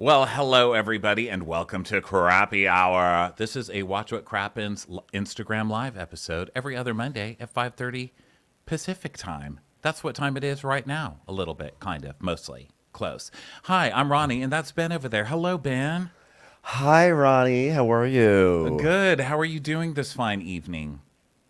Well, hello everybody, and welcome to Crappy Hour. This is a Watch What Crappens Instagram Live episode every other Monday at 5:30 Pacific time. That's what time it is right now. A little bit, kind of, mostly, close. Hi, I'm Ronnie, and that's Ben over there. Hello, Ben. Hi, Ronnie. How are you? Good. How are you doing this fine evening?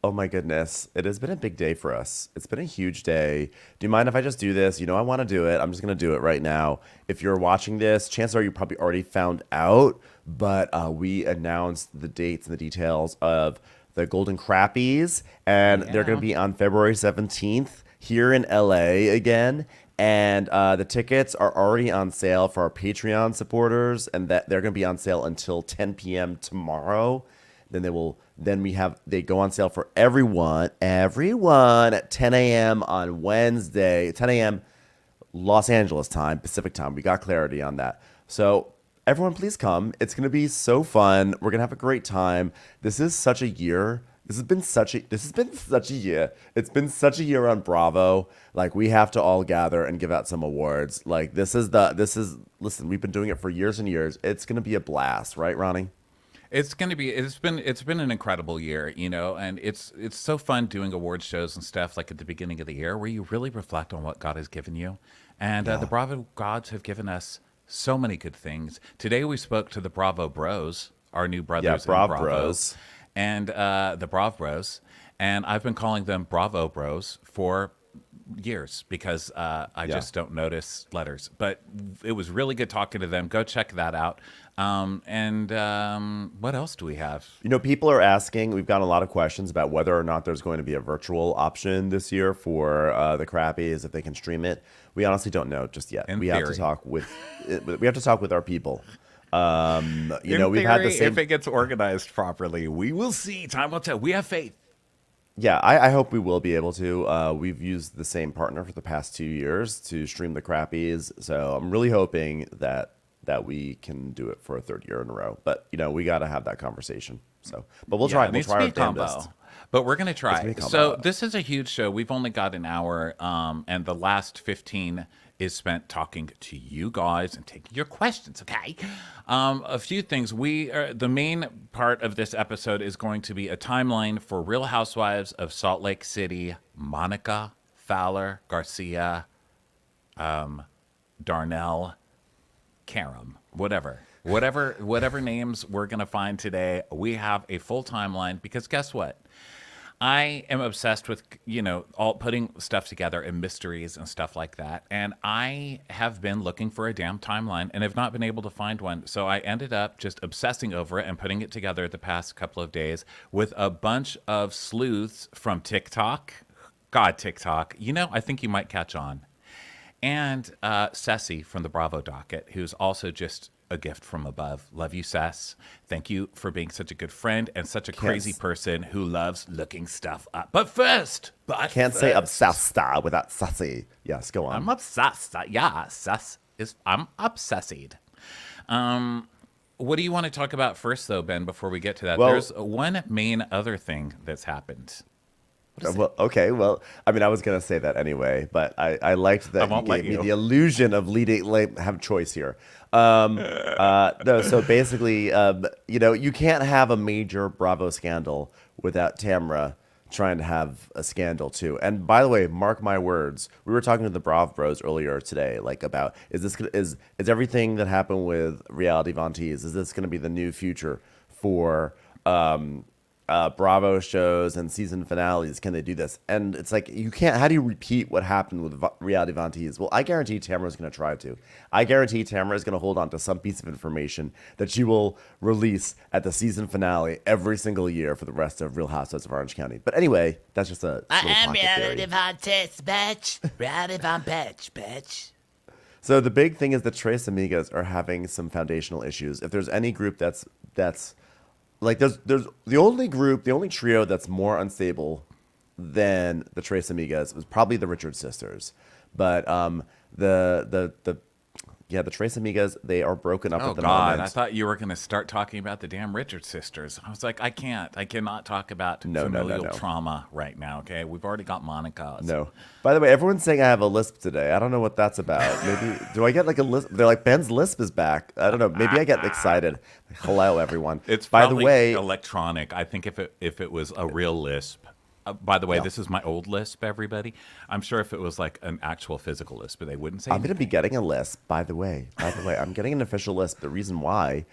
Oh my goodness. It has been a big day for us. It's been a huge day. Do you mind if I just do this? You know I want to do it. I'm just going to do it right now. If you're watching this, chances are you probably already found out, but we announced the dates and the details of the Golden Crappies, and they're going Yeah. to be on February 17th here in LA again. And the tickets are already on sale for our Patreon supporters, and that they're going to be on sale until 10 p.m. tomorrow. They go on sale for everyone at 10 a.m. on Wednesday, 10 a.m. Los Angeles time, Pacific time. We got clarity on that. So everyone, please come. It's going to be so fun. We're going to have a great time. This is such a year. This has been such a year. It's been such a year on Bravo. Like, we have to all gather and give out some awards. Like, listen, we've been doing it for years and years. It's going to be a blast, right, Ronnie? It's been an incredible year, and it's so fun doing award shows and stuff like at the beginning of the year where you really reflect on what God has given you. And the Yeah. Bravo gods have given us so many good things. Today we spoke to the Bravo Bros, our new Yeah, brothers in Brav Bravo, Bros. and the Brav Bros, and I've been calling them Bravo Bros for years because I Yeah. just don't notice letters. But it was really good talking to them. Go check that out. And what else do we have? You know, people are asking, we've gotten a lot of questions about whether or not there's going to be a virtual option this year for the Crappies, if they can stream it. We honestly don't know just yet. In We have to theory. talk with our people. In We've had the theory, if same. it gets organized properly, we will see. Time will tell. We have faith. Yeah, I hope we will be able to. We've used the same partner for the past 2 years to stream the Crappies, so I'm really hoping that we can do it for a third year in a row. But we got to have that conversation. So, but we'll Yeah, try. it We'll needs to try be our a combo. damnedest. But we're going to It's me try. a So combo. this is a huge show. We've only got an hour, and the last 15 is spent talking to you guys and taking your questions, okay? A few things. The main part of this episode is going to be a timeline for Real Housewives of Salt Lake City, Monica, Fowler, Garcia, Darnell, Karam, whatever names we're gonna find today. We have a full timeline because guess what? I am obsessed with all putting stuff together and mysteries and stuff like that. And I have been looking for a damn timeline and have not been able to find one. So I ended up just obsessing over it and putting it together the past couple of days with a bunch of sleuths from TikTok. God, TikTok. I think you might catch on. And Ceci from the Bravo docket, who's also just a gift from above. Love you, Cess. Thank you for being such a good friend and such a crazy Can't person who loves looking stuff up. But first, say obsessed without sassy. Yes, go I'm on. obsessed. Yeah, I'm obsessed. What do you want to talk about first, though, Ben, before we get to that? Well, There's one main other thing that's happened. What is it? Well, okay. Well, I mean, I was gonna say that anyway, but I liked I that you won't let gave me you. the illusion of leading. Like, have choice here. No. So basically, you can't have a major Bravo scandal without Tamra trying to have a scandal too. And by the way, mark my words. We were talking to the Brav Bros earlier today, like about is everything that happened with Reality Von Tease, is this gonna be the new future for Bravo shows and season finales? Can they do this? And it's like, you can't. How do you repeat what happened with Reality Von Tease? Well, I guarantee Tamara's going to try to. I guarantee Tamara is going to hold on to some piece of information that she will release at the season finale every single year for the rest of Real Housewives of Orange County. But anyway, that's just a I little am pocket reality theory. von test, bitch. Reality von bitch. So the big thing is that Tres Amigas are having some foundational issues. If there's any group that's like there's the only trio that's more unstable than the Tres Amigas was probably the Richard sisters. But the Yeah, the Tres Amigas, they are broken up Oh at the God! moment. I thought you were going to start talking about the damn Richard sisters. I was like, I can't. I cannot talk about familial no. trauma right now. Okay, we've already got Monica. No. By the way, everyone's saying I have a lisp today. I don't know what that's about. Maybe do I get like a lisp? They're like Ben's lisp is back. I don't know. Maybe I get excited. Hello, everyone. It's by the probably way. electronic. I think if it was a real lisp. By the way, this is my old lisp. Everybody, I'm sure if it was like an actual physical lisp, but they wouldn't say. I'm going to be getting a lisp. By the way, I'm getting an official lisp. The reason why.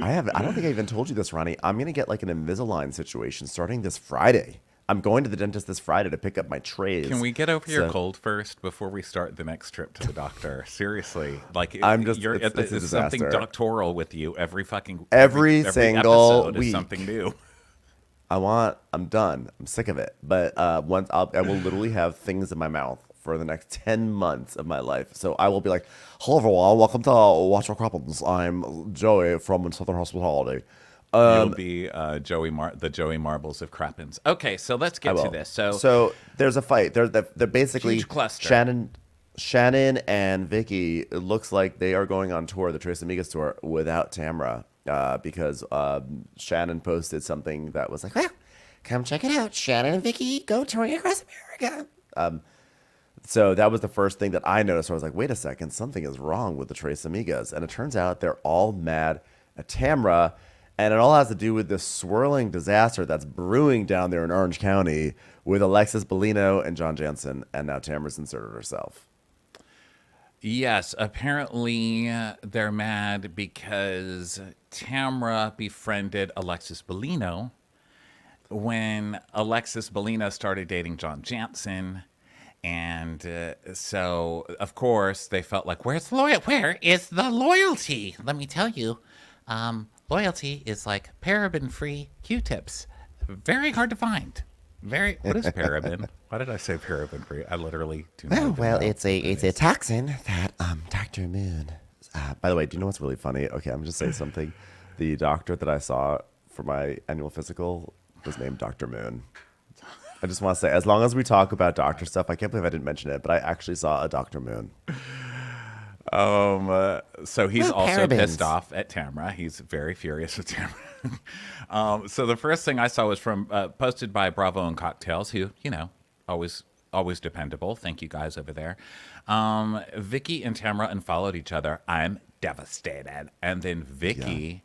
I don't think I even told you this, Ronnie. I'm going to get like an Invisalign situation starting this Friday. I'm going to the dentist this Friday to pick up my trays. Can we get over your cold first before we start the next trip to the doctor? Seriously, like it's something doctoral with you every single episode week. Is something new. I'm done. I'm sick of it. But I will literally have things in my mouth for the next 10 months of my life. So I will be like, hello everyone, welcome to Watch Our Crappies. I'm Joey from Southern Hospitality. You'll be the Joey Marbles of Crappins. Okay, so let's get to this. So there's a fight. They're basically huge cluster. Shannon and Vicky. It looks like they are going on tour, the Tres Amigas tour, without Tamra, because Shannon posted something that was like, well, come check it out. Shannon and Vicky go touring across America. So that was the first thing that I noticed. I was like, wait a second, something is wrong with the Tres Amigas. And it turns out they're all mad at Tamra. And it all has to do with this swirling disaster that's brewing down there in Orange County with Alexis Bellino and John Jansen. And now Tamra's inserted herself. Yes, apparently they're mad because Tamra befriended Alexis Bellino when Alexis Bellino started dating John Jansen. And so, of course, they felt like, where is the loyalty? Let me tell you, loyalty is like paraben-free Q-tips. Very hard to find. What is paraben? Why did I say paraben-free? I literally do not. Well, it's a toxin that Dr. Moon. By the way, do you know what's really funny? Okay, I'm just saying something. The doctor that I saw for my annual physical was named Dr. Moon. I just want to say, as long as we talk about doctor stuff, I can't believe I didn't mention it, but I actually saw a Dr. Moon. So he's also parabens. pissed off at Tamra. He's very furious with Tamra. So the first thing I saw was from posted by Bravo and Cocktails, who, always dependable. Thank you guys over there. Vicky and Tamra unfollowed each other. I'm devastated. And then Vicky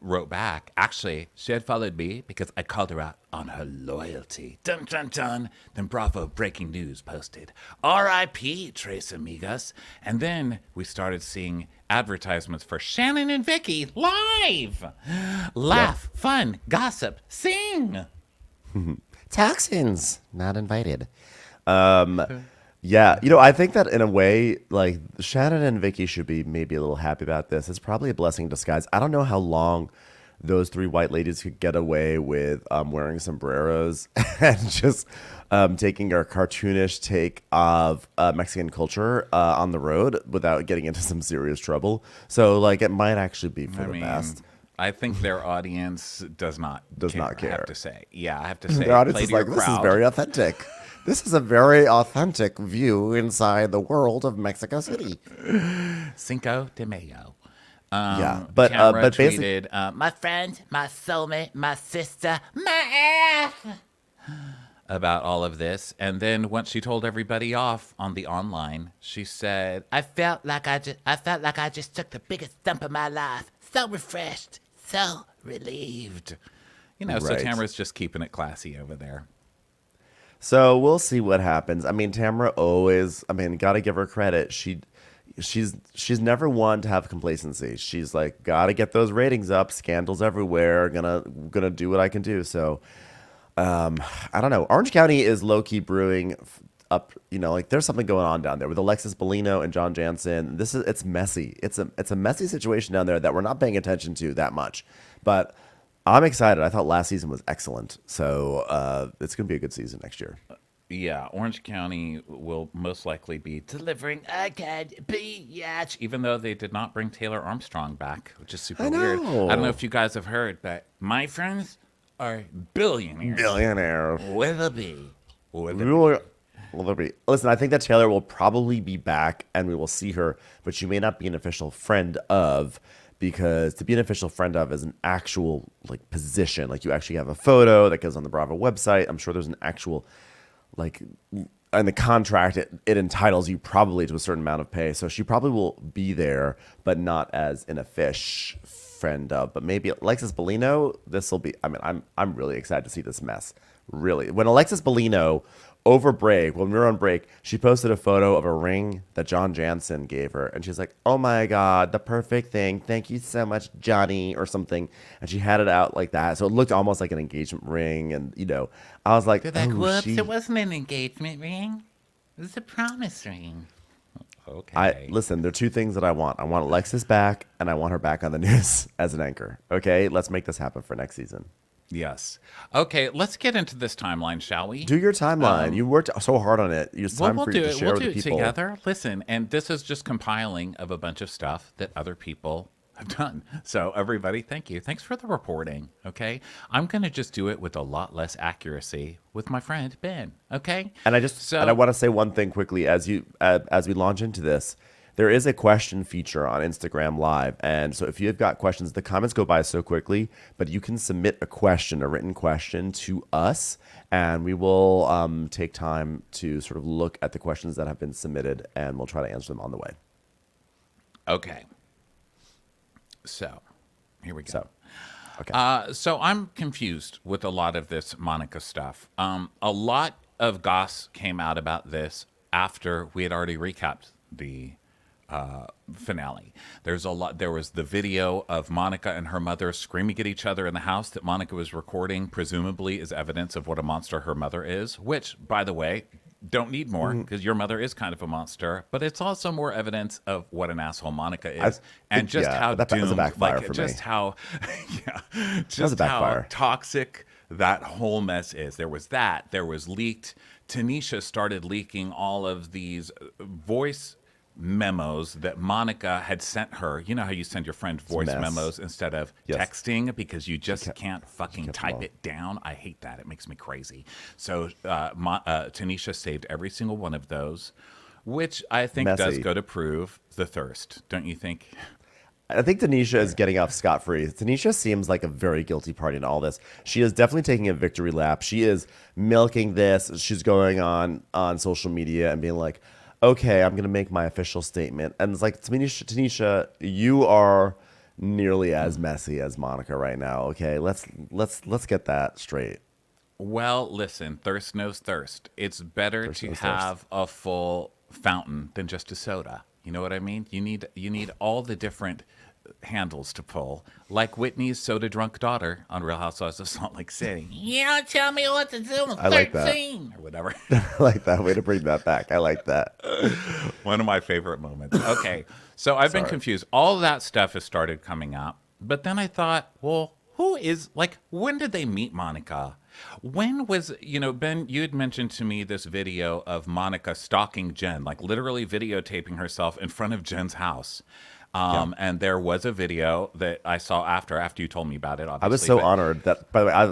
wrote back, actually, she had followed me because I called her out on her loyalty. Dun, dun, dun. Then Bravo Breaking News posted, R.I.P. Tres Amigas. And then we started seeing advertisements for Shannon and Vicky live. Laugh, fun, gossip, sing. Toxins, not invited. Yeah, I think that in a way, like Shannon and Vicky should be maybe a little happy about this. It's probably a blessing in disguise. I don't know how long those three white ladies could get away with wearing sombreros and just taking a cartoonish take of Mexican culture on the road without getting into some serious trouble. So, like, it might actually be for the best. I think their audience does not care. I have to say. Yeah, I have to say. Their audience is like, this is very authentic. This is a very authentic view inside the world of Mexico City. Cinco de Mayo. But tweeted, my friend, my soulmate, my sister, my ass. About all of this, and then once she told everybody off on the online, she said, I felt like I just took the biggest dump of my life. So refreshed, so relieved. So Tamra's just keeping it classy over there. So we'll see what happens. I mean, Tamra always, got to give her credit. She's never one to have complacency. She's like, got to get those ratings up. Scandals everywhere. Gonna do what I can do. So, I don't know. Orange County is low key brewing up. There's something going on down there with Alexis Bellino and John Jansen. It's messy. It's a messy situation down there that we're not paying attention to that much, but I'm excited. I thought last season was excellent. So it's going to be a good season next year. Yeah, Orange County will most likely be delivering again, bitch. Even though they did not bring Taylor Armstrong back, which is super weird. I don't know if you guys have heard, but my friends are billionaires. Billionaire. With a B. Listen, I think that Taylor will probably be back and we will see her, but she may not be an official friend of, because to be an official friend of is an actual like position. Like you actually have a photo that goes on the Bravo website. I'm sure there's an actual like in the contract it entitles you probably to a certain amount of pay. So she probably will be there, but not as an official friend of. But maybe Alexis Bellino, this will be. I mean, I'm really excited to see this mess. Really, when Alexis Bellino over break, when we were on break, she posted a photo of a ring that John Jansen gave her, and she's like, "Oh my God, the perfect thing! Thank you so much, Johnny," or something. And she had it out like that, so it looked almost like an engagement ring. And I was like, They're like, "Oh, whoops, it wasn't an engagement ring. It was a promise ring. Okay. Listen, there are two things that I want. I want Alexis back, and I want her back on the news as an anchor. Okay, let's make this happen for next season. Yes. Okay, let's get into this timeline, shall we? Do your timeline. You worked so hard on it. It's time We'll for do you to it. share We'll with do the it people. together. Listen, and this is just compiling of a bunch of stuff that other people have done. So everybody, thank you. Thanks for the reporting. Okay, I'm gonna just do it with a lot less accuracy with my friend Ben. Okay, And I want to say one thing quickly as we launch into this. There is a question feature on Instagram Live, and so if you've got questions, the comments go by so quickly, but you can submit a written question to us, and we will take time to sort of look at the questions that have been submitted, and we'll try to answer them on the way. Okay. So, here we go. So, okay. So I'm confused with a lot of this Monica stuff. A lot of goss came out about this after we had already recapped the finale. There was the video of Monica and her mother screaming at each other in the house that Monica was recording, presumably as evidence of what a monster her mother is, which, by the way, don't need more because your mother is kind of a monster, but it's also more evidence of what an asshole Monica is and just how that was a doomed, backfire like for just me. how, just how backfire. toxic that whole mess is. There was that. There was leaked. Tanisha started leaking all of these voice memos that Monica had sent her. You know how you send your friend voice mess. memos instead of Yes. texting because you just can't fucking kept them type all. it down. I hate that. It makes me crazy. So Tanisha saved every single one of those, which I think does Messy. go to prove the thirst. Don't you think? I think Tanisha is getting off scot-free. Tanisha seems like a very guilty party in all this. She is definitely taking a victory lap. She is milking this. She's going on social media and being like, okay, I'm going to make my official statement. And it's like, Tanisha, you are nearly as messy as Monica right now. Okay, let's get that straight. Well, listen, thirst knows thirst. It's better Thirst to knows have a full fountain than just a soda. You know what I mean? You need all the different handles to pull, like Whitney's soda drunk daughter on Real Housewives of Salt Lake City. You don't tell me what to do. I'm I like that. 13. Or whatever. I like that way to bring that back. I like that. One of my favorite moments. Okay, so I've been confused. All of that stuff has started coming up, but then I thought, well, when did they meet Monica? When was, Ben, you had mentioned to me this video of Monica stalking Jen, like literally videotaping herself in front of Jen's house. And there was a video that I saw after you told me about it, obviously. I was so honored that, by the way, I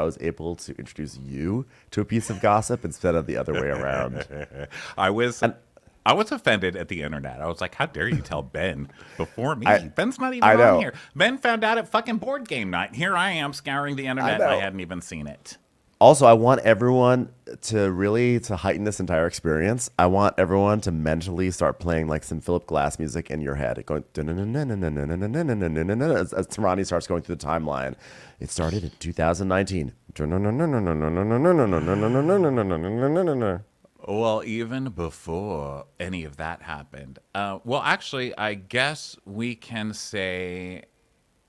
was able to introduce you to a piece of gossip instead of the other way around. I was offended at the internet. I was like, how dare you tell Ben before me? Ben's not even I know. on here. Ben found out at fucking board game night. Here I am scouring the internet. I I know. hadn't even seen it. Also, I want everyone to heighten this entire experience. I want everyone to mentally start playing like some Philip Glass music in your head, going as Tarani starts going through the timeline. It started in 2019. Well, even before any of that happened. Well, actually, I guess we can say...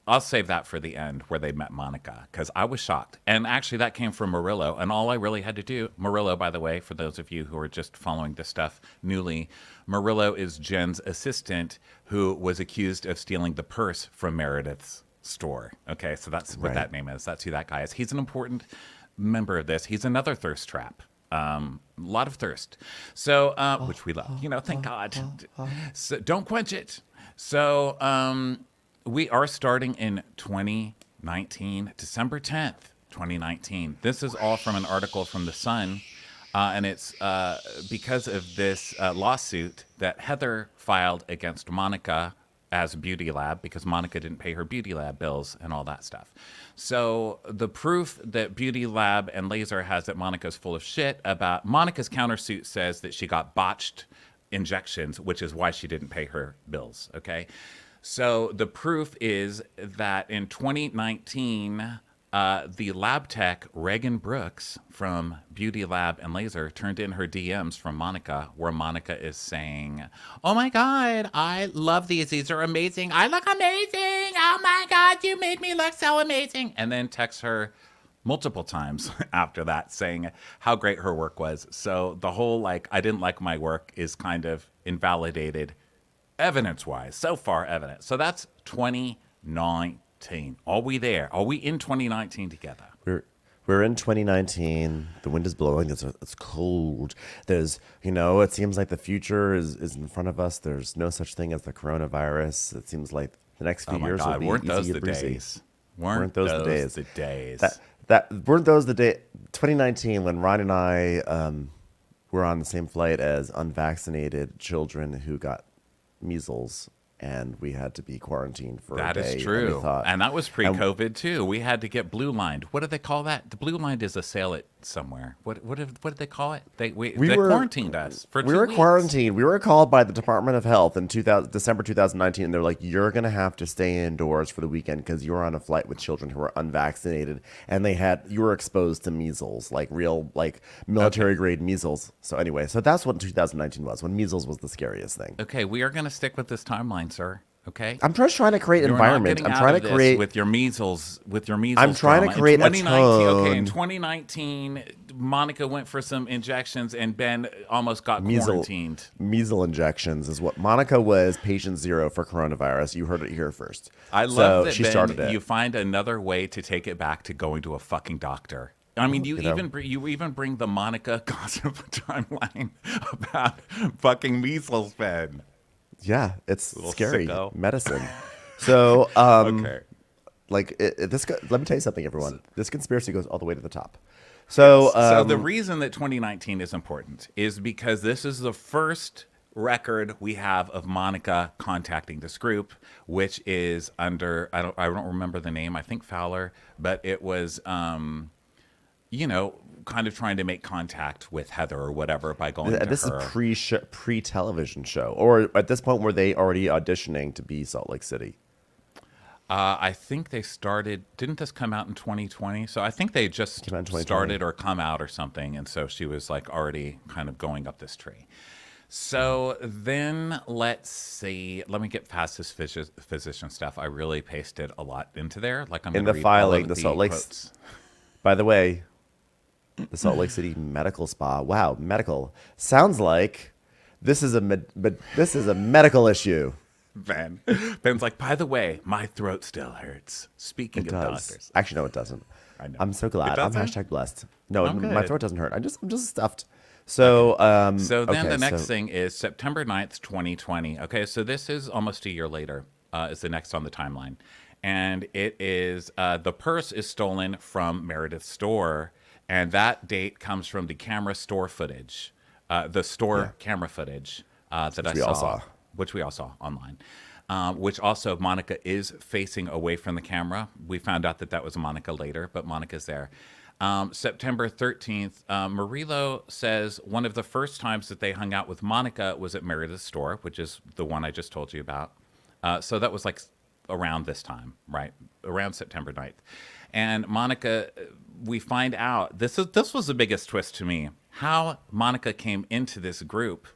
I'll save that for the end where they met Monica because I was shocked. And actually, that came from Murillo. And all I really had to do, Murillo, by the way, for those of you who are just following this stuff newly, Murillo is Jen's assistant who was accused of stealing the purse from Meredith's store. Okay, so that's what that name is. That's who that guy is. He's an important member of this. He's another thirst trap. A lot of thirst. So, which we love. Thank God. So, don't quench it. So, we are starting in 2019, December 10th, 2019. This is all from an article from The Sun. And it's because of this lawsuit that Heather filed against Monica as Beauty Lab because Monica didn't pay her Beauty Lab bills and all that stuff. So the proof that Beauty Lab and Laser has that Monica's full of shit about Monica's countersuit says that she got botched injections, which is why she didn't pay her bills. Okay. So the proof is that in 2019, the lab tech Reagan Brooks from Beauty Lab and Laser turned in her DMs from Monica, where Monica is saying, "Oh my God, I love these. These are amazing. I look amazing. Oh my God, you made me look so amazing." And then texts her multiple times after that saying how great her work was. So the whole like, I didn't like my work is kind of invalidated evidence-wise. So far evidence. So that's 2019. Are we there? Are we in 2019 together? We're in 2019. The wind is blowing. It's cold. There's, it seems like the future is in front of us. There's no such thing as the coronavirus. It seems like the next few years will be weren't easy those and the breezy. days? Weren't those the days? Weren't those the day? 2019 when Ryan and I were on the same flight as unvaccinated children who got measles. And we had to be quarantined for a day. That is true. And that was pre-COVID, too. We had to get blue lined. What do they call that? The blue lined is a sail it somewhere. What did they call it? They quarantined us for 2 weeks. We were quarantined. We were called by the Department of Health in December 2019. And they're like, you're going to have to stay indoors for the weekend because you're on a flight with children who are unvaccinated. And you were exposed to measles, like real, like military-grade measles. So anyway, so that's what 2019 was, when measles was the scariest thing. Okay, we are going to stick with this timeline, sir. Okay. I'm just trying to create environment. I'm trying to create with your measles. I'm trying to create a tone. Okay, in 2019, Monica went for some injections, and Ben almost got quarantined. Measles injections is what Monica was. Patient zero for coronavirus. You heard it here first. I love that she Ben, started it. You find another way to take it back to going to a fucking doctor. I mean, you even bring the Monica gossip timeline about fucking measles, Ben. Yeah, it's scary sicko. medicine. So, Okay. let me tell you something, everyone. This conspiracy goes all the way to the top. So, So the reason that 2019 is important is because this is the first record we have of Monica contacting this group, which is under I don't remember the name. I think Fowler, but it was kind of trying to make contact with Heather or whatever by going to this her. is pre-television show, or at this point were they already auditioning to be Salt Lake City? I think they started. Didn't this come out in 2020? So I think they just started or come out or something. And so she was like already kind of going up this tree. So then let's see. Let me get past this physician stuff. I really pasted a lot into there. Like I'm in gonna the read filing, all of the Salt Lake. quotes. By the way, the Salt Lake City Medical Spa. Wow, medical sounds like this is a medical issue. Ben's like, by the way, my throat still hurts. Speaking It of does. doctors, Actually, no, it doesn't. I know. I'm so glad. I'm doesn't? #blessed. No, I'm my good. throat doesn't hurt. I'm just stuffed. So, So then okay, the next thing is September 9th, 2020. Okay, so this is almost a year later, is the next on the timeline. And it is, the purse is stolen from Meredith's store. And that date comes from the camera store footage, the store camera footage that I saw. Which we all saw online. Which also Monica is facing away from the camera. We found out that was Monica later, but Monica's there. September 13th, Murillo says one of the first times that they hung out with Monica was at Meredith's store, which is the one I just told you about. So that was like around this time, right? Around September 9th. And Monica, we find out, this was the biggest twist to me. How Monica came into this group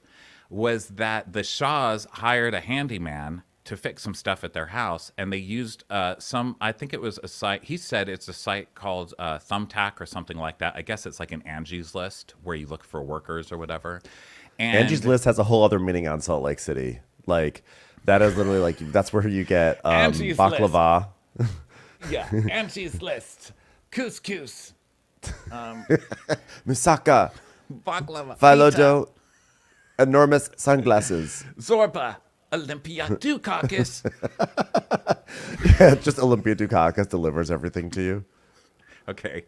was that the Shaws hired a handyman to fix some stuff at their house, and they used I think it was a site, he said it's a site called Thumbtack or something like that. I guess it's like an Angie's List where you look for workers or whatever. And Angie's List has a whole other meaning on Salt Lake City. Like, that is literally like, that's where you get Angie's baklava. Yeah, Angie's List, couscous, Moussaka, baklava, phyllo, enormous sunglasses. Zorba, Olympia, Dukakis. Yeah, just Olympia Dukakis delivers everything to you. Okay.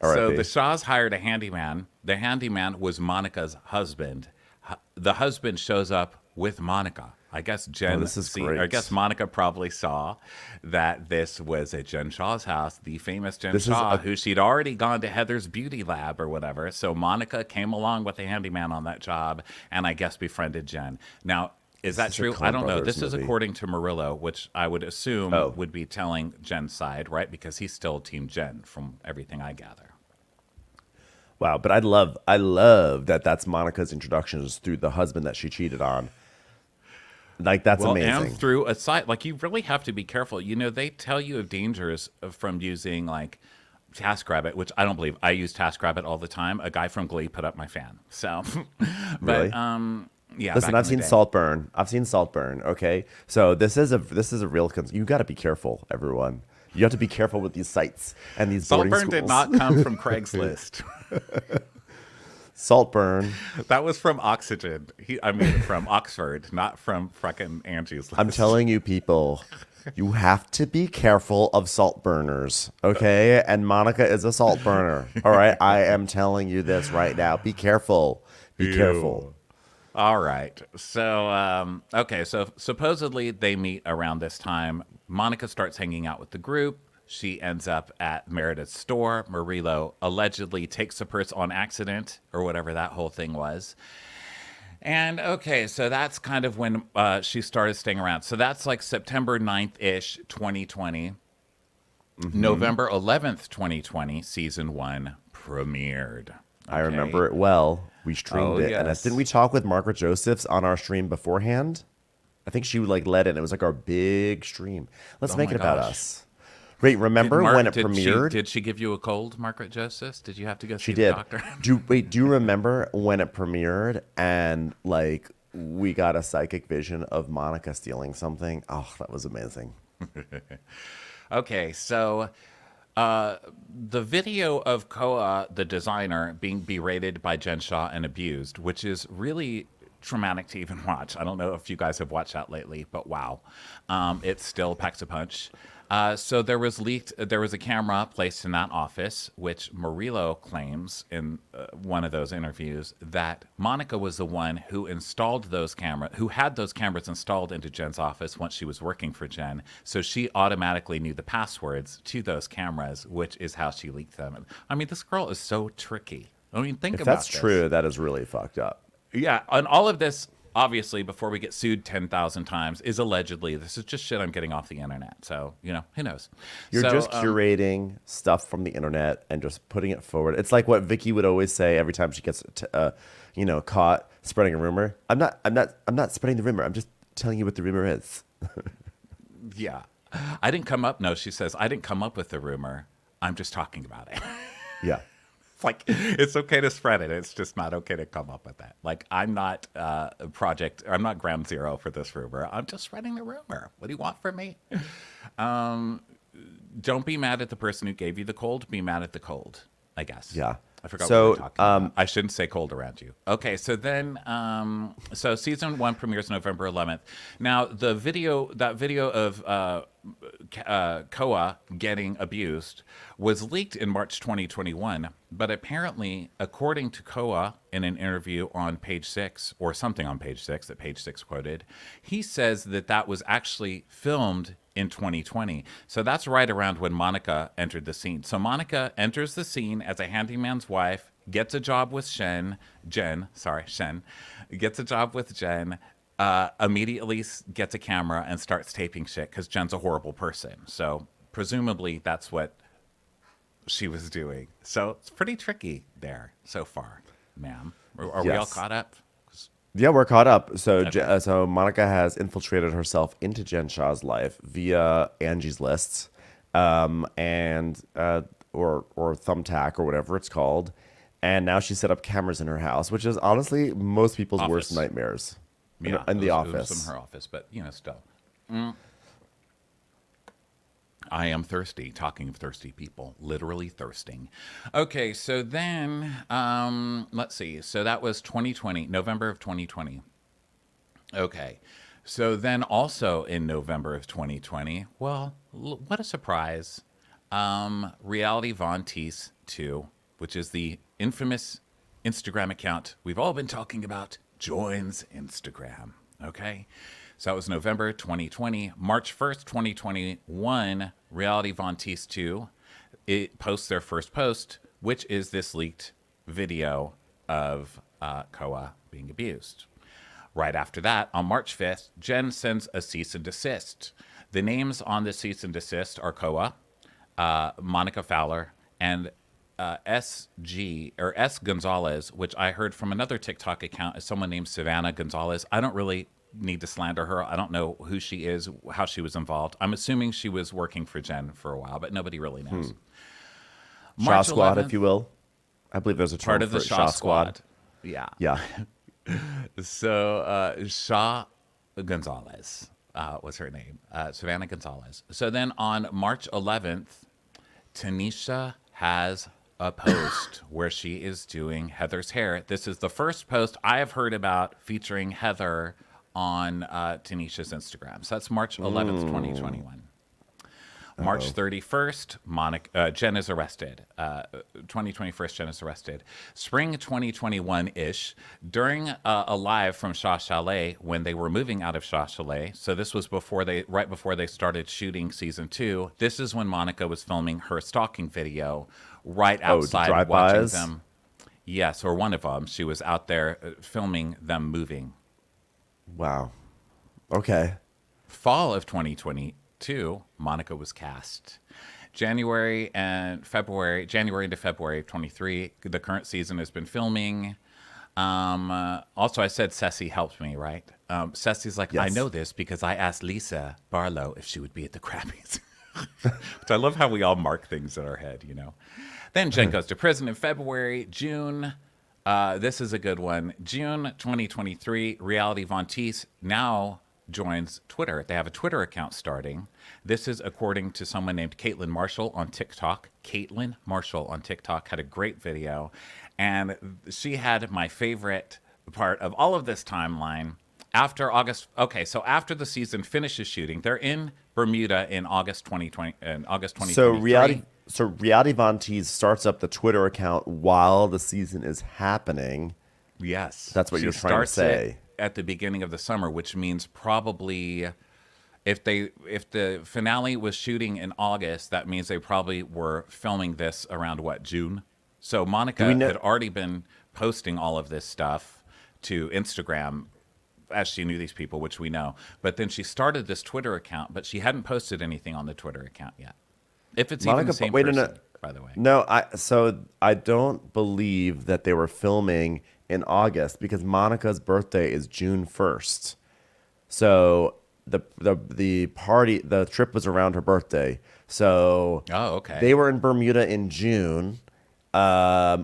R.I.P. So the Shaws hired a handyman the handyman was Monica's husband. The husband shows up with Monica. I guess Jen. this is great. I guess Monica probably saw that this was at Jen Shaw's house, the famous Jen This is Shaw, a- who she'd already gone to Heather's beauty lab or whatever. So Monica came along with the handyman on that job, and I guess befriended Jen. Now, is that is a true? Coen I don't know. Brothers This is movie. according to Murillo, which I would assume Oh. would be telling Jen's side, right? Because he's still Team Jen, from everything I gather. Wow, but I love that that's Monica's introduction is through the husband that she cheated on. Like, that's amazing. And through a site, like, you really have to be careful. You know, they tell you of dangers from using, like, TaskRabbit, which I don't believe. I use TaskRabbit all the time. A guy from Glee put up my fan. So, but Really? yeah. Listen, back I've in the seen day. Saltburn. I've seen Saltburn. Okay, so this is a real. You got to be careful, everyone. You have to be careful with these sites and these boarding Saltburn schools. did not come from Craigslist. Saltburn. That was from Oxygen. I mean, from Oxford, not from frickin' Angie's List. I'm telling you, people, you have to be careful of salt burners, okay? And Monica is a salt burner. All right, I am telling you this right now. Be careful. Be careful. All right. So, okay. So supposedly they meet around this time. Monica starts hanging out with the group. She ends up at Meredith's store. Murillo allegedly takes the purse on accident, or whatever that whole thing was. And okay, so that's kind of when she started staying around. So that's like September 9th-ish, 2020. November 11th, 2020, season 1 premiered. I Okay. remember it well. We streamed Oh, it. And yes. didn't we talk with Margaret Josephs on our stream beforehand? I think she like led it. It was like our big stream. Let's Oh make my it about gosh. us. Wait, remember when it premiered? Did she give you a cold, Margaret Josephs? Did you have to go see She the did. doctor? Do you remember when it premiered and like we got a psychic vision of Monica stealing something? Oh, that was amazing. Okay, so the video of Koa, the designer, being berated by Jen Shaw and abused, which is really traumatic to even watch. I don't know if you guys have watched that lately, but wow, it still packs a punch. So there was a camera placed in that office, which Murillo claims in one of those interviews that Monica was the one who installed those who had those cameras installed into Jen's office once she was working for Jen. So she automatically knew the passwords to those cameras, which is how she leaked them. I mean, this girl is so tricky. I mean, think If about that's this. true, that is really fucked up. Yeah, and all of this, obviously, before we get sued 10,000 times, is allegedly. This is just shit I'm getting off the internet. So, you know, who knows? You're So, just curating stuff from the internet and just putting it forward. It's like what Vicky would always say every time she gets, caught spreading a rumor. I'm not spreading the rumor. I'm just telling you what the rumor is. yeah. I didn't come up. No, she says, I didn't come up with the rumor. I'm just talking about it. Yeah. It's like, it's okay to spread it. It's just not okay to come up with that. Like, I'm not I'm not ground zero for this rumor. I'm just spreading the rumor. What do you want from me? Don't be mad at the person who gave you the cold. Be mad at the cold, I guess. Yeah. I forgot So, what we were talking about. I shouldn't say cold around you. Okay, so then, so season 1 premieres November 11th. Now, that video of Koa getting abused was leaked in March 2021, but apparently, according to Koa in an interview on Page 6, or something on Page 6 that Page 6 quoted, he says that was actually filmed in 2020. So that's right around when Monica entered the scene. So Monica enters the scene as a handyman's wife, gets a job with Shen, gets a job with Jen, immediately gets a camera and starts taping shit because Jen's a horrible person. So presumably that's what she was doing. So it's pretty tricky there so far, ma'am. Are we all Yes. caught up? Yeah, we're caught up. So, Okay. so Monica has infiltrated herself into Jen Shaw's life via Angie's Lists, and or Thumbtack or whatever it's called, and now she set up cameras in her house, which is honestly most people's worst Office. nightmares. Yeah, in the it office. was in her office, but still. I am thirsty. Talking of thirsty people, literally thirsting. Okay, so then let's see. So that was 2020, November of 2020. Okay, so then also in November of 2020, well, what a surprise! Reality Von Teese 2, which is the infamous Instagram account we've all been talking about joins Instagram. Okay. So that was November 2020. March 1st, 2021, Reality Von Teese 2, it posts their first post, which is this leaked video of Koa being abused. Right after that, on March 5th, Jen sends a cease and desist. The names on the cease and desist are Koa, Monica Fowler, and SG or S Gonzalez, which I heard from another TikTok account is someone named Savannah Gonzalez. I don't really need to slander her. I don't know who she is, how she was involved. I'm assuming she was working for Jen for a while, but nobody really knows. Shaw Squad, if you will. I believe there's a term part of for the it, Shaw Squad. Yeah. Yeah. So Shaw Gonzalez was her name, Savannah Gonzalez. So then on March 11th, Tanisha has a post where she is doing Heather's hair. This is the first post I have heard about featuring Heather on Tanisha's Instagram. So that's March 11th, 2021. March 31st, Jen is arrested. 2021, Jen is arrested. Spring 2021-ish, during a live from Shaw Chalet when they were moving out of Shaw Chalet. So this was right before they started shooting season 2. This is when Monica was filming her stalking video right outside watching drive-bys? them. Yes, or one of them. She was out there filming them moving. Wow. Okay. Fall of 2022, Monica was cast. January into February of 23, the current season has been filming. Also, I said Ceci helped me, right? Ceci's like, Yes. I know this because I asked Lisa Barlow if she would be at the Crappies. Which I love how we all mark things in our head, you know. Then Jen goes to prison in February. June, this is a good one. June 2023, Reality Von Teese now joins Twitter. They have a Twitter account starting. This is according to someone named Caitlin Marshall on TikTok. Caitlin Marshall on TikTok had a great video. And she had my favorite part of all of this timeline. After the season finishes shooting, they're in Bermuda in August 2020 and August 2023. So Reality Von Teese starts up the Twitter account while the season is happening. Yes. That's what She you're trying to starts say. it at the beginning of the summer, which means probably if the finale was shooting in August, that means they probably were filming this around June. So Monica had already been posting all of this stuff to Instagram as she knew these people, which we know. But then she started this Twitter account, but she hadn't posted anything on the Twitter account yet. If it's even the same person, by the way. No, I don't believe that they were filming in August because Monica's birthday is June 1st. So the trip was around her birthday. So okay. They were in Bermuda in June,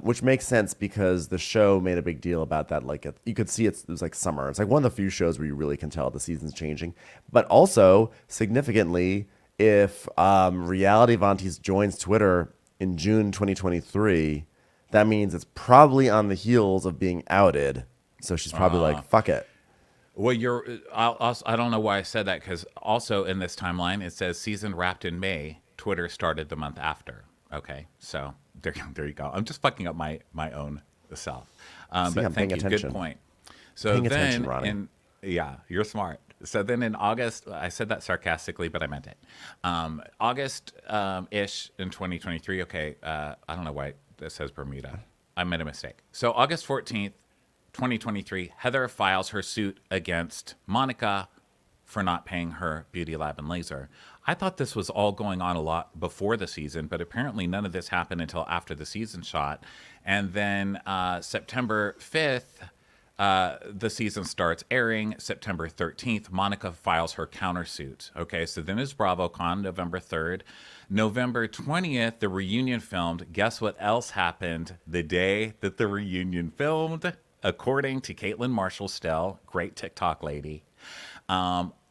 which makes sense because the show made a big deal about that. Like you could see it was like summer. It's like one of the few shows where you really can tell the season's changing. But also significantly, if Reality Von Teese joins Twitter in June 2023, that means it's probably on the heels of being outed. So she's probably like, fuck it. Well, I don't know why I said that because also in this timeline, it says season wrapped in May. Twitter started the month after. Okay, so there you go. I'm just fucking up my own self. But thank you. Attention. Good point. So Paying then, attention, Ronnie. yeah, you're smart. So then in August, I said that sarcastically, but I meant it. August-ish in 2023. Okay, I don't know why this says Bermuda. I made a mistake. So August 14th, 2023, Heather files her suit against Monica for not paying her beauty lab and laser. I thought this was all going on a lot before the season, but apparently none of this happened until after the season shot. And then September 5th, the season starts airing. September 13th, Monica files her countersuit. Okay, so then it's BravoCon, November 3rd. November 20th, the reunion filmed. Guess what else happened the day that the reunion filmed? According to Caitlin Marshall Stell, great TikTok lady.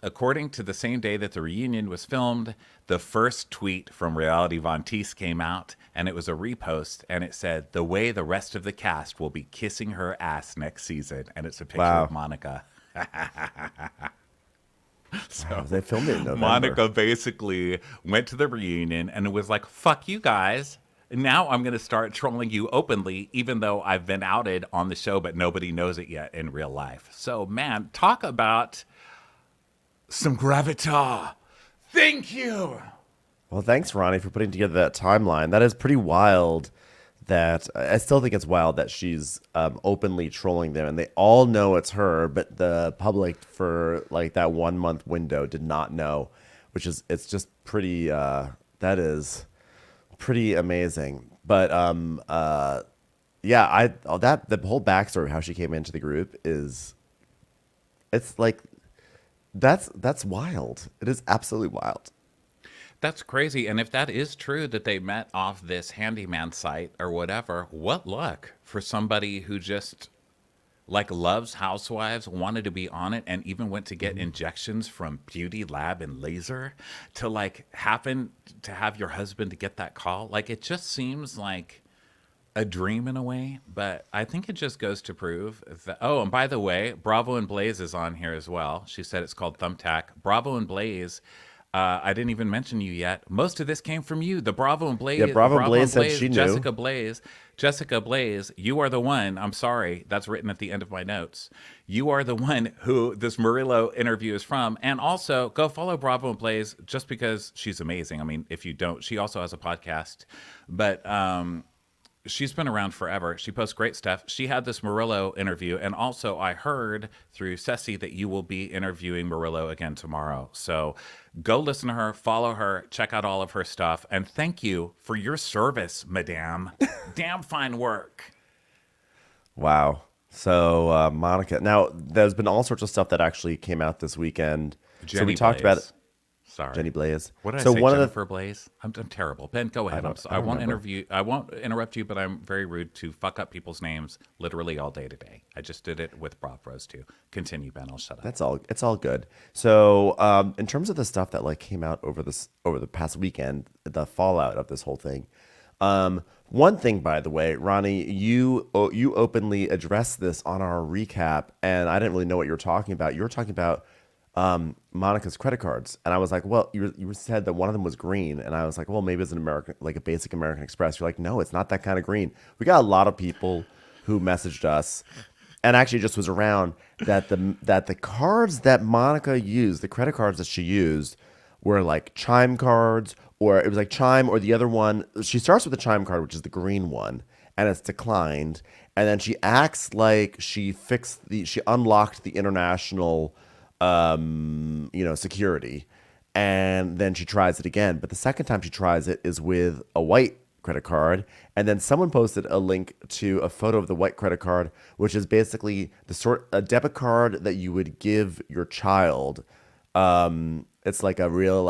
According to the same day that the reunion was filmed, the first tweet from Reality Von Teese came out, and it was a repost, and it said, "The way the rest of the cast will be kissing her ass next season," and it's a picture of Monica. So They filmed it in November. Monica basically went to the reunion and was like, "Fuck you guys. now I'm going to start trolling you openly, even though I've been outed on the show, but nobody knows it yet in real life. So, man, talk about some gravitas. Thank you. Well, thanks, Ronnie, for putting together that timeline. That is pretty wild. That I still think it's wild that she's openly trolling them, and they all know it's her, but the public for like that 1 month window did not know, which is it's just pretty. That is pretty amazing. But yeah, that the whole backstory of how she came into the group is, it's like that's wild. It is absolutely wild. That's crazy. And if that is true that they met off this handyman site or whatever, what luck for somebody who just like loves housewives, wanted to be on it, and even went to get injections from Beauty Lab and Laser to like happen to have your husband to get that call. Like it just seems like a dream in a way, but I think it just goes to prove that. Oh, and by the way, Bravo and Blaze is on here as well. She said it's called Thumbtack. Bravo and Blaze. I didn't even mention you yet. Most of this came from you. The Bravo and Blaze. Yeah, Bravo and Blaze said she knew. Jessica Blaze, you are the one. I'm sorry. That's written at the end of my notes. You are the one who this Murillo interview is from. And also, go follow Bravo and Blaze just because she's amazing. I mean, if you don't, she also has a podcast. But she's been around forever. She posts great stuff. She had this Murillo interview. And also, I heard through Ceci that you will be interviewing Murillo again tomorrow. So go listen to her, follow her, check out all of her stuff. And thank you for your service, madame. Damn fine work. Wow. So Monica, now there's been all sorts of stuff that actually came out this weekend. So we talked about it. Sorry, Jenny Blaze. What did so I say? one Jennifer Blaze. I'm terrible. Ben, go ahead. I won't remember. I won't interrupt you, but I'm very rude to fuck up people's names literally all day today. I just did it with Bob Rose too. Continue, Ben. I'll shut up. That's all. It's all good. So in terms of the stuff that like came out over the past weekend, the fallout of this whole thing. One thing, by the way, Ronnie, you openly addressed this on our recap, and I didn't really know what you were talking about. You were talking about Monica's credit cards, and I was like, well, you said that one of them was green, and I was like, well, maybe it's an American, like a basic American Express. You're like, no, it's not that kind of green. We got a lot of people who messaged us, and actually just was around that the cards that Monica used, the credit cards that she used, were like Chime cards, or it was like Chime, or the other one. She starts with the Chime card, which is the green one, and it's declined, and then she acts like she unlocked the international security, and then she tries it again. But the second time she tries it is with a white credit card, and then someone posted a link to a photo of the white credit card, which is basically a debit card that you would give your child. It's like a real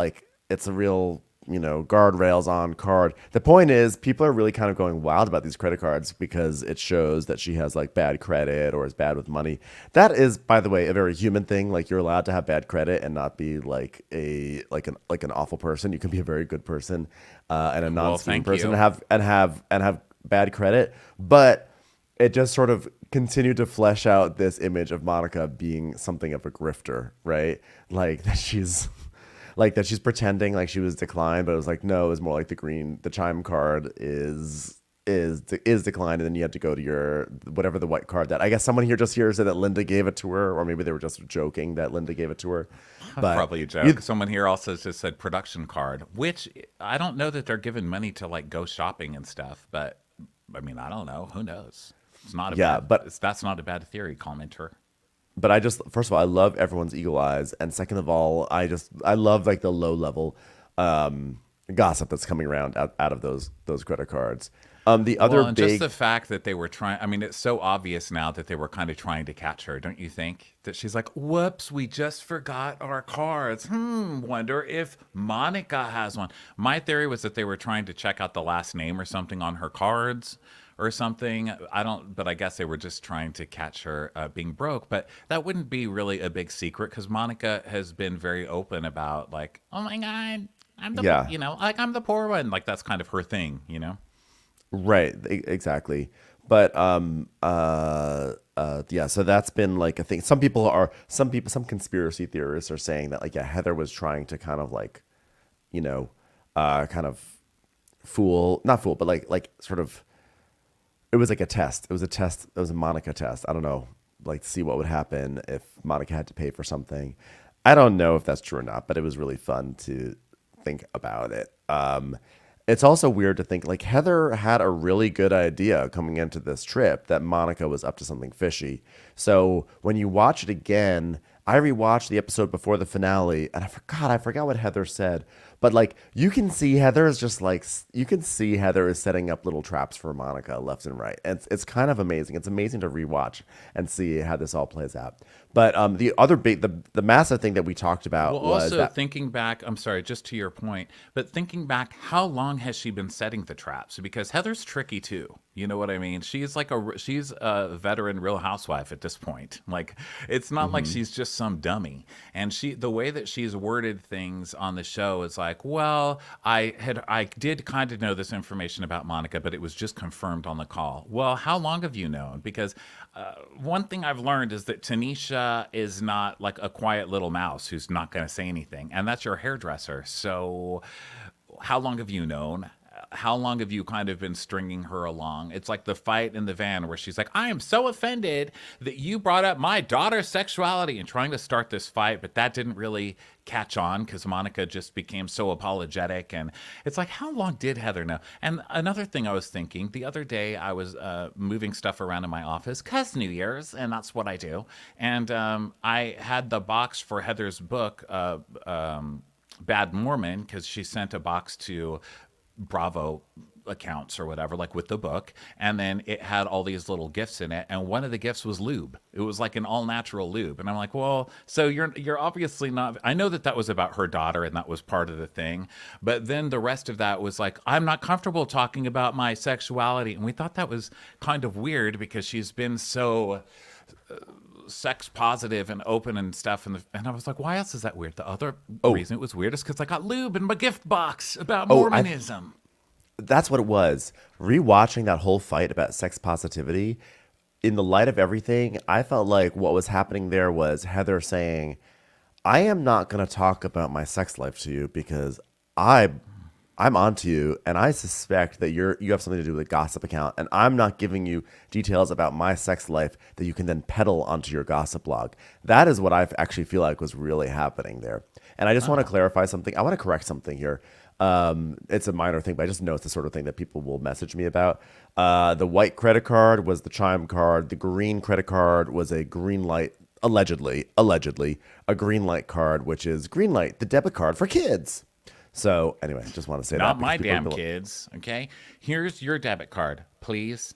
guardrails on card. The point is, people are really kind of going wild about these credit cards because it shows that she has like bad credit or is bad with money. That is, by the way, a very human thing. Like, you're allowed to have bad credit and not be like an awful person. You can be a very good person and a non-scheming person and have bad credit. But it just sort of continued to flesh out this image of Monica being something of a grifter, right? Like that she's pretending like she was declined, but it was like, no, it was more like the Chime card is declined, and then you had to go to your whatever the white card that I guess someone here just here said that Linda gave it to her, or maybe they were just joking that Linda gave it to her. But probably a joke. Someone here also just said production card, which I don't know that they're giving money to like go shopping and stuff, but I mean, I don't know. Who knows? It's not that's not a bad theory, commenter. But first of all, I love everyone's eagle eyes, and second of all, I love like the low level gossip that's coming around out of those credit cards. Just the fact that they were trying. I mean, it's so obvious now that they were kind of trying to catch her, don't you think? That she's like, "Whoops, we just forgot our cards. Wonder if Monica has one." My theory was that they were trying to check out the last name or something on her cards. Or something. But I guess they were just trying to catch her being broke. But that wouldn't be really a big secret because Monica has been very open about like, oh my God, I'm the poor one. Like that's kind of her thing, you know? Right, exactly. But so that's been like a thing. Some conspiracy theorists are saying that like, yeah, Heather was trying to kind of like, kind of not fool, but like sort of. It was like a test. It was a test. It was a Monica test. I don't know, like to see what would happen if Monica had to pay for something. I don't know if that's true or not, but it was really fun to think about it. It's also weird to think like Heather had a really good idea coming into this trip that Monica was up to something fishy. So when you watch it again, I rewatched the episode before the finale and I forgot what Heather said. But like you can see Heather is just like you can see Heather is setting up little traps for Monica left and right. And it's kind of amazing. It's amazing to rewatch and see how this all plays out. But the other big the massive thing that we talked about Well, was also that thinking back, I'm sorry, just to your point, but thinking back, how long has she been setting the traps? Because Heather's tricky too. You know what I mean? She's a veteran Real Housewife at this point. Like it's not like she's just some dummy. And the way that she's worded things on the show is like, well, I did kind of know this information about Monica, but it was just confirmed on the call. Well, how long have you known? Because one thing I've learned is that Tanisha is not like a quiet little mouse who's not going to say anything, and that's your hairdresser. So how long have you known? How long have you kind of been stringing her along? It's like the fight in the van where she's like, I am so offended that you brought up my daughter's sexuality, and trying to start this fight, but that didn't really catch on because Monica just became so apologetic. And it's like, how long did Heather know? And another thing I was thinking, the other day I was moving stuff around in my office because New Year's, and that's what I do. And I had the box for Heather's book, Bad Mormon, because she sent a box to Bravo accounts or whatever, like with the book, and then it had all these little gifts in it, and one of the gifts was lube. It was like an all natural lube, and I'm like, well, so you're obviously not. I know that was about her daughter, and that was part of the thing, but then the rest of that was like, I'm not comfortable talking about my sexuality, and we thought that was kind of weird because she's been so sex positive and open and stuff, and I was like, why else is that weird? The other reason it was weird is because I got lube in my gift box about Mormonism. That's what it was. Rewatching that whole fight about sex positivity, in the light of everything, I felt like what was happening there was Heather saying, I am not going to talk about my sex life to you because I'm onto you, and I suspect that you have something to do with a gossip account, and I'm not giving you details about my sex life that you can then peddle onto your gossip blog. That is what I actually feel like was really happening there. And I just want to clarify something. I want to correct something here. It's a minor thing, but I just know it's the sort of thing that people will message me about. The white credit card was the Chime card. The green credit card was a green light, allegedly, a green light card, which is green light, the debit card for kids. So anyway, just want to say Not that. my damn kids, okay? Here's your debit card, please.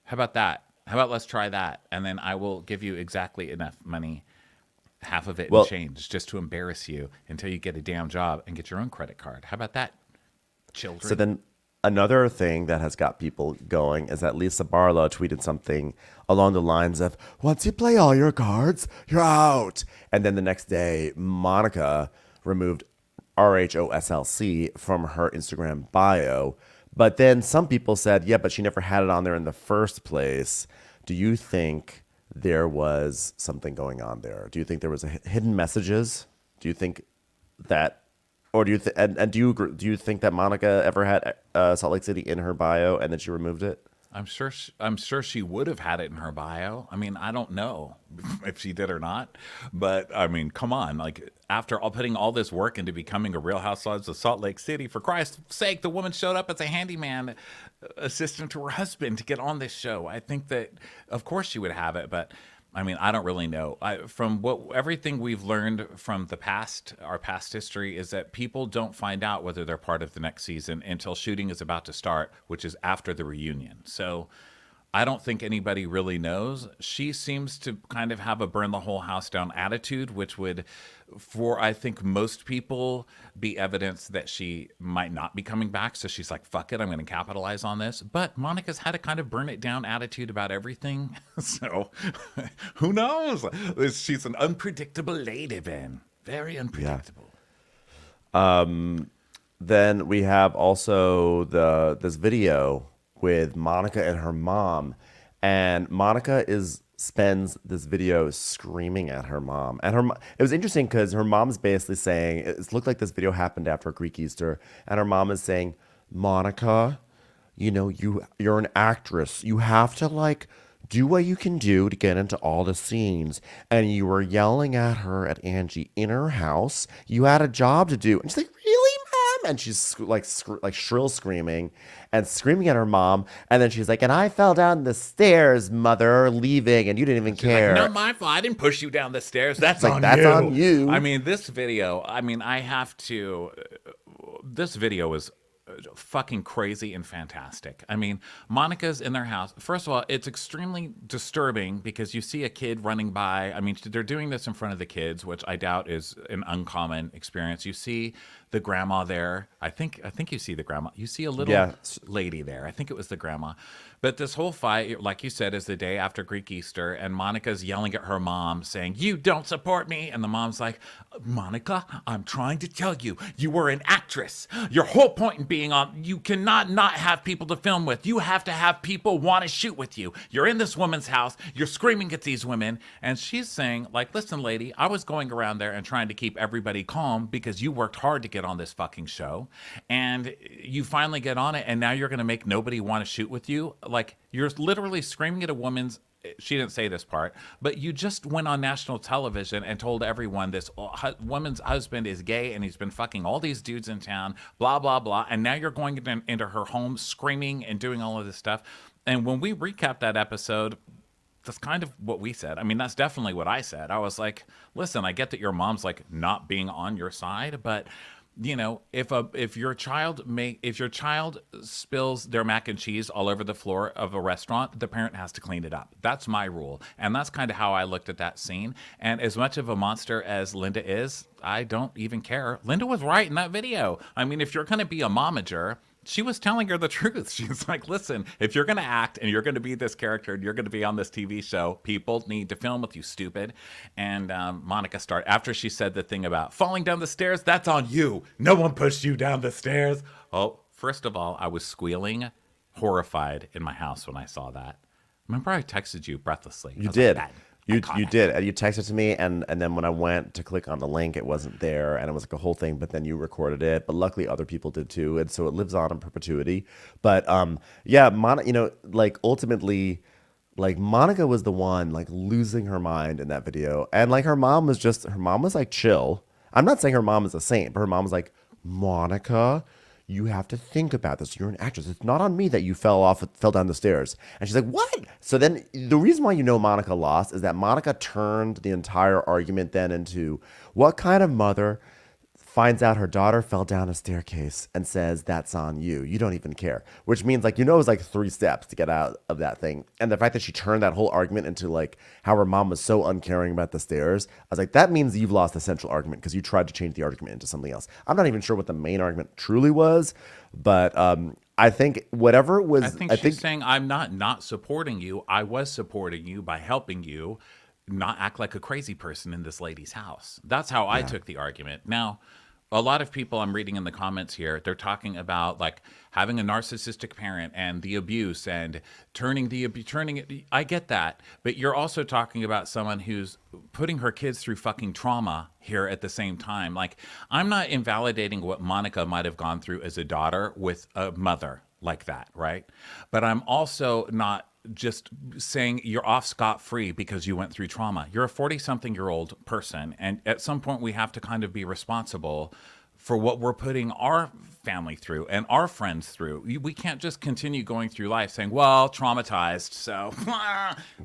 How about that? How about let's try that? And then I will give you exactly enough money, half of it in change, just to embarrass you until you get a damn job and get your own credit card. How about that, children? So then another thing that has got people going is that Lisa Barlow tweeted something along the lines of, once you play all your cards, you're out. And then the next day, Monica removed RHOSLC from her Instagram bio. But then some people said, yeah, but she never had it on there in the first place. Do you think there was something going on there? Do you think there was hidden messages? Do you think that, or do you and do you think that Monica ever had Salt Lake City in her bio and then she removed it? I'm sure she would have had it in her bio. I mean, I don't know if she did or not, but I mean, come on. Like after putting all this work into becoming a Real Housewives of Salt Lake City, for Christ's sake, the woman showed up as a handyman assistant to her husband to get on this show. I think that, of course, she would have it, but I mean, I don't really know. From everything we've learned from the past, our past history, is that people don't find out whether they're part of the next season until shooting is about to start, which is after the reunion. So I don't think anybody really knows. She seems to kind of have a burn the whole house down attitude, which would, for I think most people, be evidence that she might not be coming back. So she's like, fuck it, I'm going to capitalize on this. But Monica's had a kind of burn it down attitude about everything. So who knows? She's an unpredictable lady, Ben. Very unpredictable. Yeah. Then we have also this video with Monica and her mom, and Monica spends this video screaming at her mom, and it was interesting because her mom's basically saying it looked like this video happened after a Greek Easter, and her mom is saying, Monica, you're an actress. You have to like do what you can do to get into all the scenes. And you were yelling at her at Angie in her house. You had a job to do. And she's like, really, mom? And she's like shrill screaming and screaming at her mom. And then she's like, and I fell down the stairs, mother, leaving, and you didn't even care. Like, not my fault. I didn't push you down the stairs. That's like, on that's you. on you. I mean, this video, I have to, this video is fucking crazy and fantastic. I mean, Monica's in their house. First of all, it's extremely disturbing because you see a kid running by. I mean, they're doing this in front of the kids, which I doubt is an uncommon experience. You see the grandma there. I think you see the grandma. You see a little lady there. I think it was the grandma. But this whole fight, like you said, is the day after Greek Easter, and Monica's yelling at her mom, saying, "You don't support me." And the mom's like, "Monica, I'm trying to tell you, you were an actress. Your whole point in being on, you cannot not have people to film with. You have to have people want to shoot with you. You're in this woman's house. You're screaming at these women." And she's saying, like, "Listen, lady, I was going around there and trying to keep everybody calm because you worked hard to get on this fucking show. And you finally get on it, and now you're going to make nobody want to shoot with you. Like, you're literally screaming at a woman's," she didn't say this part, "but you just went on national television and told everyone this woman's husband is gay and he's been fucking all these dudes in town, blah, blah, blah. And now you're going into her home screaming and doing all of this stuff." And when we recapped that episode, that's kind of what we said. I mean, that's definitely what I said. I was like, listen, I get that your mom's like not being on your side, but if your child spills their mac and cheese all over the floor of a restaurant, the parent has to clean it up. That's my rule. And that's kind of how I looked at that scene. And as much of a monster as Linda is, I don't even care. Linda was right in that video. I mean, if you're going to be a momager, she was telling her the truth. She's like, listen, if you're going to act and you're going to be this character and you're going to be on this TV show, people need to film with you, stupid. And Monica started, after she said the thing about falling down the stairs, that's on you. No one pushed you down the stairs. Oh, first of all, I was squealing, horrified in my house when I saw that. Remember I texted you breathlessly? You did. You did. And you texted to me, and then when I went to click on the link, it wasn't there, and it was like a whole thing, but then you recorded it. But luckily other people did too, and so it lives on in perpetuity. But like ultimately, like Monica was the one like losing her mind in that video. And like her mom was like chill. I'm not saying her mom is a saint, but her mom was like, "Monica, you have to think about this. You're an actress. It's not on me that you fell down the stairs." And she's like, "What?" So then the reason why Monica lost is that Monica turned the entire argument then into, what kind of mother finds out her daughter fell down a staircase and says, "That's on you. You don't even care." Which means like, it was like 3 steps to get out of that thing. And the fact that she turned that whole argument into like how her mom was so uncaring about the stairs, I was like, that means you've lost the central argument because you tried to change the argument into something else. I'm not even sure what the main argument truly was, but I think whatever it was, I think she's saying, I'm not supporting you. I was supporting you by helping you not act like a crazy person in this lady's house. That's how I took the argument. Now, a lot of people I'm reading in the comments here, they're talking about like having a narcissistic parent and the abuse and turning it. I get that, but you're also talking about someone who's putting her kids through fucking trauma here at the same time. Like, I'm not invalidating what Monica might have gone through as a daughter with a mother like that, right? But I'm also not just saying you're off scot-free because you went through trauma. You're a 40-something-year-old person, and at some point we have to kind of be responsible for what we're putting our family through and our friends through. We can't just continue going through life saying, well, traumatized, so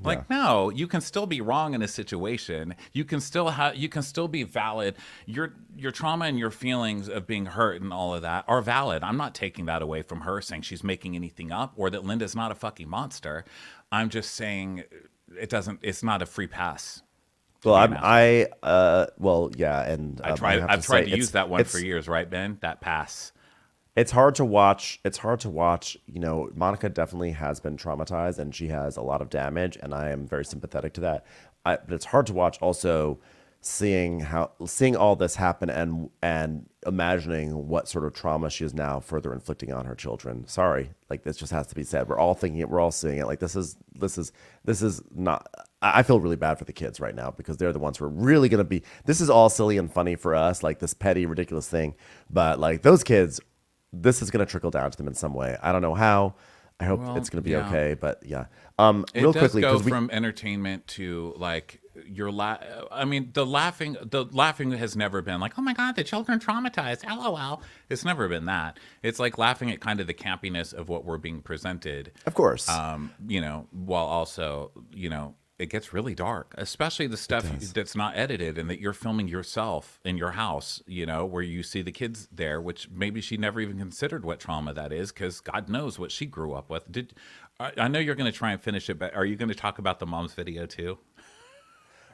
like, no, you can still be wrong in a situation. You can still be valid. Your trauma and your feelings of being hurt and all of that are valid. I'm not taking that away from her, saying she's making anything up or that Linda's not a fucking monster. I'm just saying it's not a free pass. Well, and I've tried to use that one for years, right, Ben? That pass. It's hard to watch. Monica definitely has been traumatized, and she has a lot of damage, and I am very sympathetic to that. But it's hard to watch also seeing all this happen and imagining what sort of trauma she is now further inflicting on her children. Sorry, like, this just has to be said. We're all thinking it. We're all seeing it. Like, this is not. I feel really bad for the kids right now because they're the ones who are really going to be. This is all silly and funny for us, like this petty, ridiculous thing. But like, those kids this is going to trickle down to them in some way. I don't know how. I hope Well, it's going to be yeah. okay, but yeah. It Real does quickly, go because we from entertainment to like I mean, the laughing has never been like, oh my god, the children traumatized. LOL. It's never been that. It's like laughing at kind of the campiness of what we're being presented. of course. While also, it gets really dark, especially the stuff that's not edited and that you're filming yourself in your house, where you see the kids there, which maybe she never even considered what trauma that is, because God knows what she grew up with. I know you're going to try and finish it, but are you going to talk about the mom's video too?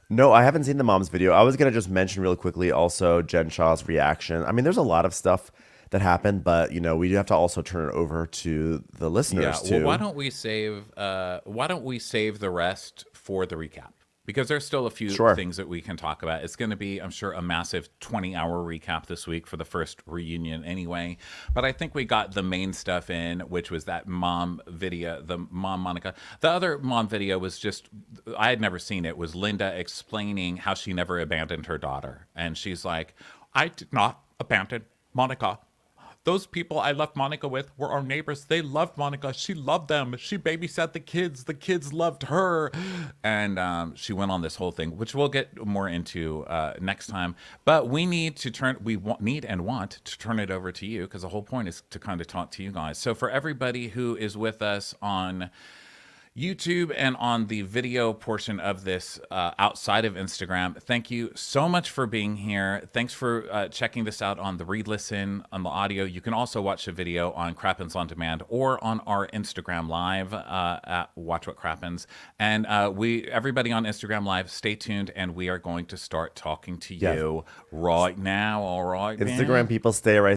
No, I haven't seen the mom's video. I was going to just mention real quickly also Jen Shah's reaction. I mean, there's a lot of stuff that happened, but we do have to also turn it over to the listeners too. Well, why don't we save the rest for the recap? Because there's still a few things that we can talk about. It's going to be, I'm sure, a massive 20-hour recap this week for the first reunion anyway. But I think we got the main stuff in, which was that mom video, the mom Monica. The other mom video was just, I had never seen it, was Linda explaining how she never abandoned her daughter. And she's like, I did not abandon Monica. Those people I left Monica with were our neighbors. They loved Monica. She loved them. She babysat the kids. The kids loved her. And she went on this whole thing, which we'll get more into next time. But we need to need and want to turn it over to you, because the whole point is to kind of talk to you guys. So for everybody who is with us on YouTube and on the video portion of this outside of Instagram, thank you so much for being here. Thanks for checking this out on the re-listen, on the audio. You can also watch the video on Crappens On Demand or on our Instagram Live at Watch What Crappens. And everybody on Instagram Live, stay tuned, and we are going to start talking to you right now. All right, Instagram man? people, stay right